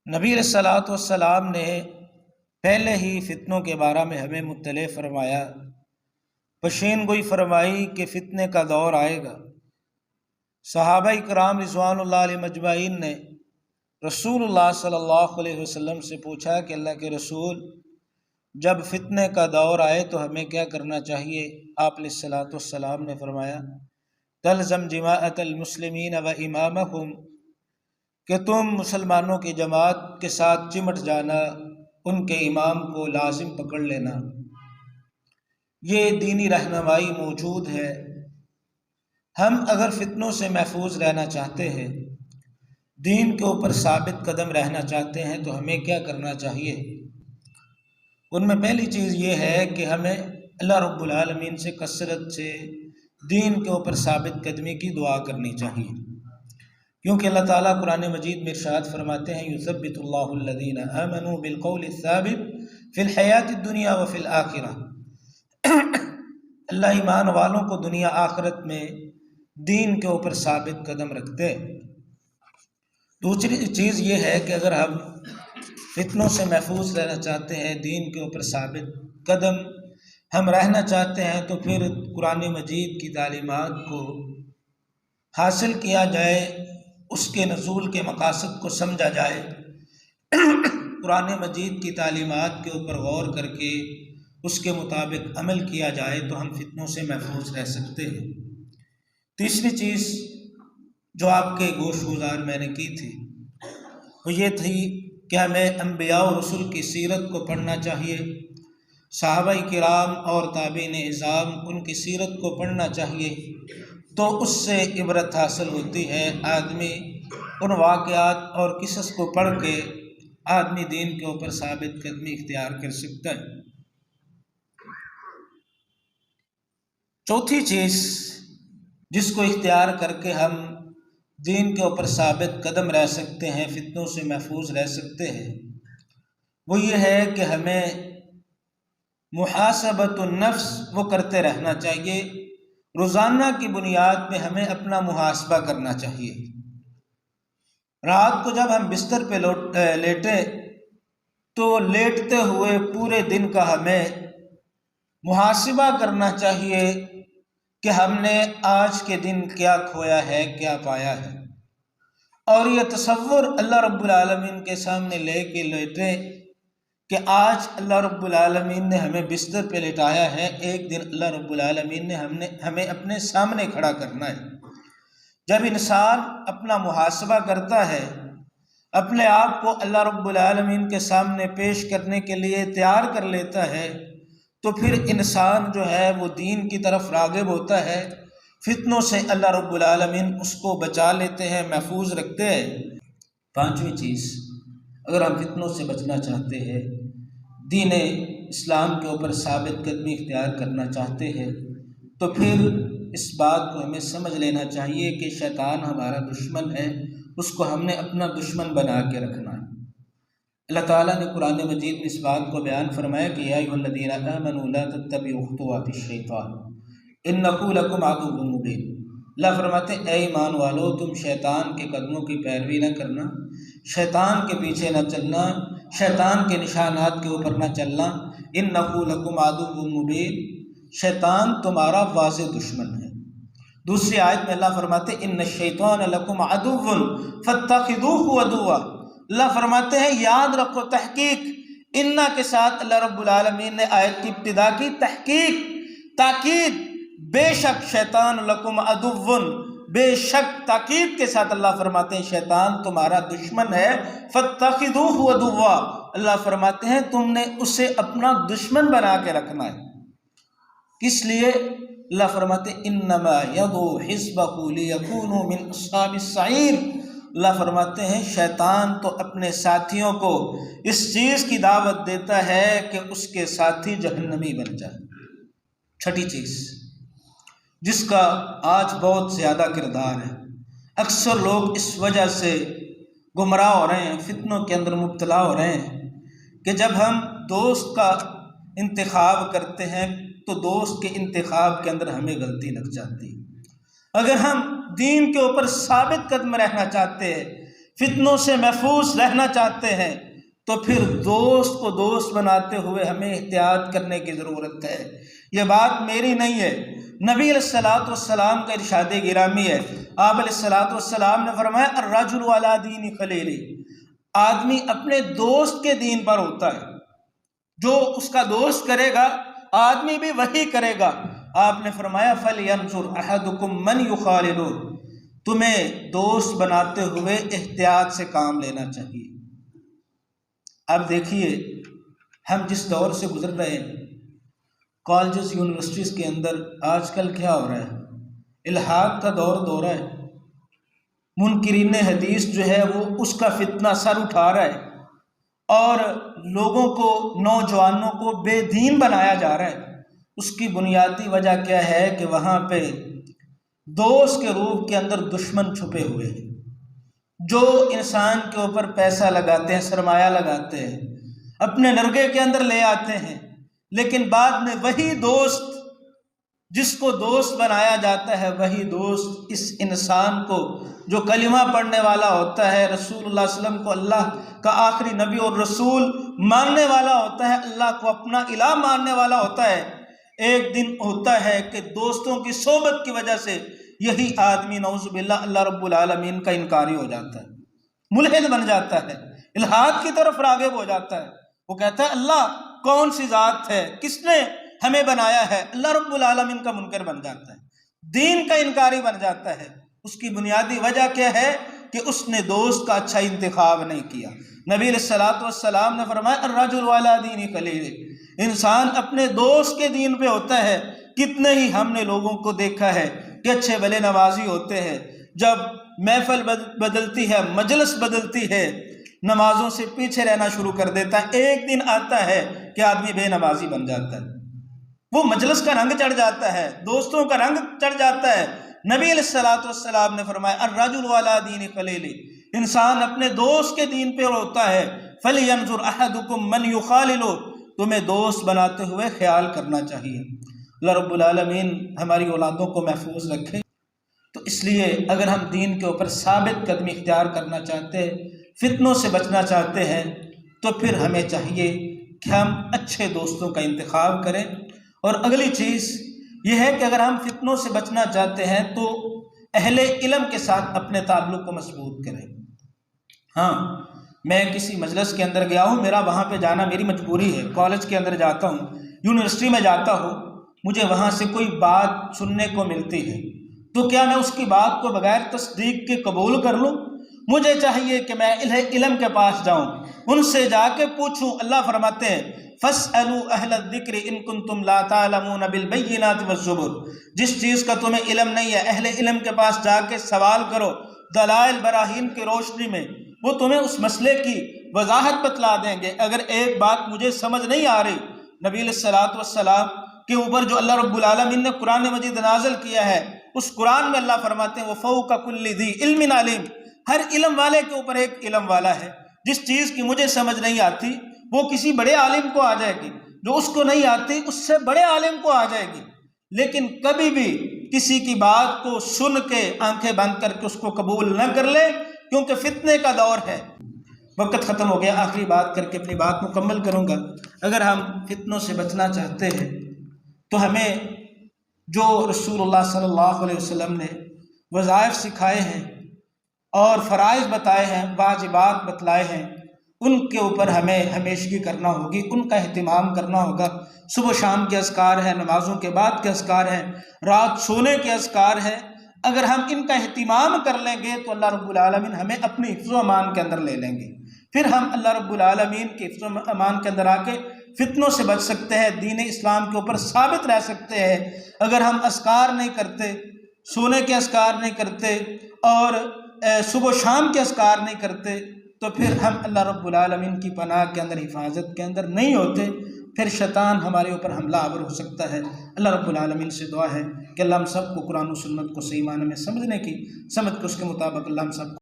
نبی علیہ الصلوۃ والسلام نے پہلے ہی فتنوں کے بارے میں ہمیں مطلع فرمایا، پیشین گوئی فرمائی کہ فتنے کا دور آئے گا۔ صحابہ کرام رضوان اللہ علیہ مجمعین نے رسول اللہ صلی اللہ علیہ وسلم سے پوچھا کہ اللہ کے رسول، جب فتنے کا دور آئے تو ہمیں کیا کرنا چاہیے؟ آپ علیہ الصلوۃ والسلام نے فرمایا تلزم جماعت المسلمین و امامہم، کہ تم مسلمانوں کی جماعت کے ساتھ چمٹ جانا، ان کے امام کو لازم پکڑ لینا۔ یہ دینی رہنمائی موجود ہے۔ ہم اگر فتنوں سے محفوظ رہنا چاہتے ہیں، دین کے اوپر ثابت قدم رہنا چاہتے ہیں، تو ہمیں کیا کرنا چاہیے؟ ان میں پہلی چیز یہ ہے کہ ہمیں اللہ رب العالمین سے کثرت سے دین کے اوپر ثابت قدمی کی دعا کرنی چاہیے، کیونکہ اللہ تعالیٰ قرآن مجید میں ارشاد فرماتے ہیں یثبت اللہ الذین آمنوا بالقول الثابت فی الحیات الدنیا وفی الآخرہ۔ اللہ ایمان والوں کو دنیا آخرت میں دین کے اوپر ثابت قدم رکھتے۔ دوسری چیز یہ ہے کہ اگر ہم فتنوں سے محفوظ رہنا چاہتے ہیں، دین کے اوپر ثابت قدم ہم رہنا چاہتے ہیں، تو پھر قرآن مجید کی تعلیمات کو حاصل کیا جائے، اس کے نزول کے مقاصد کو سمجھا جائے، قرآن مجید کی تعلیمات کے اوپر غور کر کے اس کے مطابق عمل کیا جائے، تو ہم فتنوں سے محفوظ رہ سکتے ہیں۔ تیسری چیز جو آپ کے گوش گزار میں نے کی تھی وہ یہ تھی کہ ہمیں انبیاء و رسول کی سیرت کو پڑھنا چاہیے، صحابہ کرام اور تابعین اعظام ان کی سیرت کو پڑھنا چاہیے، تو اس سے عبرت حاصل ہوتی ہے۔ آدمی ان واقعات اور قصص کو پڑھ کے آدمی دین کے اوپر ثابت قدمی اختیار کر سکتا ہے۔ چوتھی چیز جس کو اختیار کر کے ہم دین کے اوپر ثابت قدم رہ سکتے ہیں، فتنوں سے محفوظ رہ سکتے ہیں، وہ یہ ہے کہ ہمیں محاسبۃ النفس وہ کرتے رہنا چاہیے۔ روزانہ کی بنیاد پہ ہمیں اپنا محاسبہ کرنا چاہیے۔ رات کو جب ہم بستر پہ لیٹے تو لیٹتے ہوئے پورے دن کا ہمیں محاسبہ کرنا چاہیے کہ ہم نے آج کے دن کیا کھویا ہے، کیا پایا ہے، اور یہ تصور اللہ رب العالمین کے سامنے لے کے لیٹے کہ آج اللہ رب العالمین نے ہمیں بستر پہ لٹایا ہے، ایک دن اللہ رب العالمین نے ہمیں اپنے سامنے کھڑا کرنا ہے۔ جب انسان اپنا محاسبہ کرتا ہے، اپنے آپ کو اللہ رب العالمین کے سامنے پیش کرنے کے لیے تیار کر لیتا ہے، تو پھر انسان جو ہے وہ دین کی طرف راغب ہوتا ہے، فتنوں سے اللہ رب العالمین اس کو بچا لیتے ہیں، محفوظ رکھتے ہیں۔ پانچویں چیز، اگر ہم فتنوں سے بچنا چاہتے ہیں، دین اسلام کے اوپر ثابت قدمی اختیار کرنا چاہتے ہیں، تو پھر اس بات کو ہمیں سمجھ لینا چاہیے کہ شیطان ہمارا دشمن ہے، اس کو ہم نے اپنا دشمن بنا کے رکھنا ہے۔ اللہ تعالیٰ نے قرآن مجید میں اس بات کو بیان فرمایا کہ یا ایھا الذین آمنوا لا تتبعوا خطوات الشیطان انہ لکم عدو مبین۔ اللہ فرماتے ہیں اے ایمان والو، تم شیطان کے قدموں کی پیروی نہ کرنا، شیطان کے پیچھے نہ چلنا، شیطان کے نشانات کے اوپر نہ چلنا۔ انہ لکم عدو مبین، شیطان تمہارا واضح دشمن ہے۔ دوسری آیت میں اللہ فرماتے ہیں ان الشیطان لکم عدو فاتخذوہ عدوا۔ اللہ فرماتے ہیں یاد رکھو، تحقیق انا کے ساتھ اللہ رب العالمین نے آیت کی ابتدا کی، تحقیق، تاکید، بے شک شیطان لکم عدو، بے شک تاکید کے ساتھ اللہ فرماتے ہیں شیطان تمہارا دشمن ہے، فاتخذوہ عدوا۔ اللہ فرماتے ہیں تم نے اسے اپنا دشمن بنا کے رکھنا ہے۔ کس لیے؟ اللہ فرماتے ہیں انما یدعو حزبہ لیکونوا من اصحاب السعیر۔ اللہ فرماتے ہیں شیطان تو اپنے ساتھیوں کو اس چیز کی دعوت دیتا ہے کہ اس کے ساتھی جہنمی بن جائے۔ چھٹی چیز جس کا آج بہت زیادہ کردار ہے، اکثر لوگ اس وجہ سے گمراہ ہو رہے ہیں، فتنوں کے اندر مبتلا ہو رہے ہیں کہ جب ہم دوست کا انتخاب کرتے ہیں تو دوست کے انتخاب کے اندر ہمیں غلطی لگ جاتی ہے۔ اگر ہم دین کے اوپر ثابت قدم رہنا چاہتے ہیں، فتنوں سے محفوظ رہنا چاہتے ہیں تو پھر دوست کو دوست بناتے ہوئے ہمیں احتیاط کرنے کی ضرورت ہے۔ یہ بات میری نہیں ہے، نبی علیہ الصلوۃ والسلام کا ارشاد گرامی ہے۔ آپ علیہ الصلوۃ والسلام نے فرمایا الرجل علی دین خلیلہ، آدمی اپنے دوست کے دین پر ہوتا ہے، جو اس کا دوست کرے گا آدمی بھی وہی کرے گا۔ آپ نے فرمایا فَلْيَنْظُرْ أَحَدُكُمْ مَنْ يُخَالِلُ، تمہیں دوست بناتے ہوئے احتیاط سے کام لینا چاہیے۔ اب دیکھیے ہم جس دور سے گزر رہے ہیں، کالجز یونیورسٹیز کے اندر آج کل کیا ہو رہا ہے؟ الحاد کا دور ہے۔ منکرین حدیث جو ہے وہ اس کا فتنہ سر اٹھا رہا ہے اور لوگوں کو، نوجوانوں کو بے دین بنایا جا رہا ہے۔ اس کی بنیادی وجہ کیا ہے کہ وہاں پہ دوست کے روپ کے اندر دشمن چھپے ہوئے ہیں، جو انسان کے اوپر پیسہ لگاتے ہیں، سرمایہ لگاتے ہیں، اپنے نرگے کے اندر لے آتے ہیں، لیکن بعد میں وہی دوست جس کو دوست بنایا جاتا ہے، وہی دوست اس انسان کو جو کلمہ پڑھنے والا ہوتا ہے، رسول اللہ صلی اللہ علیہ وسلم کو اللہ کا آخری نبی اور رسول ماننے والا ہوتا ہے، اللہ کو اپنا الہ ماننے والا ہوتا ہے، ایک دن ہوتا ہے کہ دوستوں کی صحبت کی وجہ سے یہی آدمی نعوذ باللہ اللہ رب العالمین کا انکاری ہو جاتا ہے، ملحد بن جاتا ہے، الحاد کی طرف راغب ہو جاتا ہے۔ وہ کہتا ہے اللہ کون سی ذات ہے، کس نے ہمیں بنایا ہے، اللہ رب العالمین کا منکر بن جاتا ہے، دین کا انکاری بن جاتا ہے۔ اس کی بنیادی وجہ کیا ہے کہ اس نے دوست کا اچھا انتخاب نہیں کیا۔ نبی علیہ الصلوۃ والسلام نے فرمایا الرجل علی دین خلیلہ، انسان اپنے دوست کے دین پہ ہوتا ہے۔ کتنے ہی ہم نے لوگوں کو دیکھا ہے کہ اچھے بھلے نمازی ہوتے ہیں، جب محفل بدلتی ہے، مجلس بدلتی ہے، نمازوں سے پیچھے رہنا شروع کر دیتا ہے، ایک دن آتا ہے کہ آدمی بے نمازی بن جاتا ہے، وہ مجلس کا رنگ چڑھ جاتا ہے، دوستوں کا رنگ چڑھ جاتا ہے۔ نبی علیہ الصلوۃ والسلام نے فرمایا الرجل علی دین خلیلہ، انسان اپنے دوست کے دین پہ ہوتا ہے۔ فَلْيَنْظُرْ أَحَدُكُمْ مَنْ يُخَالِلُ، تمہیں دوست بناتے ہوئے خیال کرنا چاہیے۔ اللہ رب العالمین ہماری اولادوں کو محفوظ رکھے۔ تو اس لیے اگر ہم دین کے اوپر ثابت قدمی اختیار کرنا چاہتے ہیں، فتنوں سے بچنا چاہتے ہیں، تو پھر ہمیں چاہیے کہ ہم اچھے دوستوں کا انتخاب کریں۔ اور اگلی چیز یہ ہے کہ اگر ہم فتنوں سے بچنا چاہتے ہیں تو اہل علم کے ساتھ اپنے تعلق کو مضبوط کریں۔ ہاں، میں کسی مجلس کے اندر گیا ہوں، میرا وہاں پہ جانا میری مجبوری ہے، کالج کے اندر جاتا ہوں، یونیورسٹی میں جاتا ہوں، مجھے وہاں سے کوئی بات سننے کو ملتی ہے، تو کیا میں اس کی بات کو بغیر تصدیق کے قبول کر لوں؟ مجھے چاہیے کہ میں علم کے پاس جاؤں، ان سے جا کے پوچھوں۔ اللہ فرماتے ہیں فَاسْأَلُوا أَهْلَ الذِّكْرِ إِن كُنتُمْ لَا تَعْلَمُونَ بِالْبَيِّنَاتِ وَالزُّبُرِ، جس چیز کا تمہیں علم نہیں ہے اہل علم کے پاس جا کے سوال کرو، دلائل براہین کی روشنی میں وہ تمہیں اس مسئلے کی وضاحت بتلا دیں گے۔ اگر ایک بات مجھے سمجھ نہیں آ رہی، نبی علیہ الصلوۃ والسلام کے اوپر جو اللہ رب العالمین نے قرآن مجید نازل کیا ہے، اس قرآن میں اللہ فرماتے ہیں وَفَوْقَ كُلِّ ذِي عِلْمٍ عَلِيمٍ، ہر علم والے کے اوپر ایک علم والا ہے۔ جس چیز کی مجھے سمجھ نہیں آتی وہ کسی بڑے عالم کو آ جائے گی، جو اس کو نہیں آتی اس سے بڑے عالم کو آ جائے گی، لیکن کبھی بھی کسی کی بات کو سن کے آنکھیں بند کر کے اس کو قبول نہ کر لے، کیونکہ فتنے کا دور ہے۔ وقت ختم ہو گیا، آخری بات کر کے اپنی بات مکمل کروں گا۔ اگر ہم فتنوں سے بچنا چاہتے ہیں تو ہمیں جو رسول اللہ صلی اللہ علیہ وسلم نے وظائف سکھائے ہیں اور فرائض بتائے ہیں، واجبات بتلائے ہیں، ان کے اوپر ہمیں ہمیشگی کرنا ہوگی، ان کا اہتمام کرنا ہوگا۔ صبح و شام کے اذکار ہیں، نمازوں کے بعد کے اذکار ہیں، رات سونے کے اذکار ہیں۔ اگر ہم ان کا اہتمام کر لیں گے تو اللہ رب العالمین ہمیں اپنی حفظ و امان کے اندر لے لیں گے، پھر ہم اللہ رب العالمین کے حفظ و امان کے اندر آ کے فتنوں سے بچ سکتے ہیں، دین اسلام کے اوپر ثابت رہ سکتے ہیں۔ اگر ہم اذکار نہیں کرتے، سونے کے اذکار نہیں کرتے اور صبح و شام کے اذکار نہیں کرتے، تو پھر ہم اللہ رب العالمین کی پناہ کے اندر، حفاظت کے اندر نہیں ہوتے، پھر شیطان ہمارے اوپر حملہ آور ہو سکتا ہے۔ اللہ رب العالمین سے دعا ہے کہ اللہ ہم سب کو قرآن و سنت کو صحیح معنی میں سمجھنے کی، سمجھ کے اس کے مطابق اللہ ہم سب کو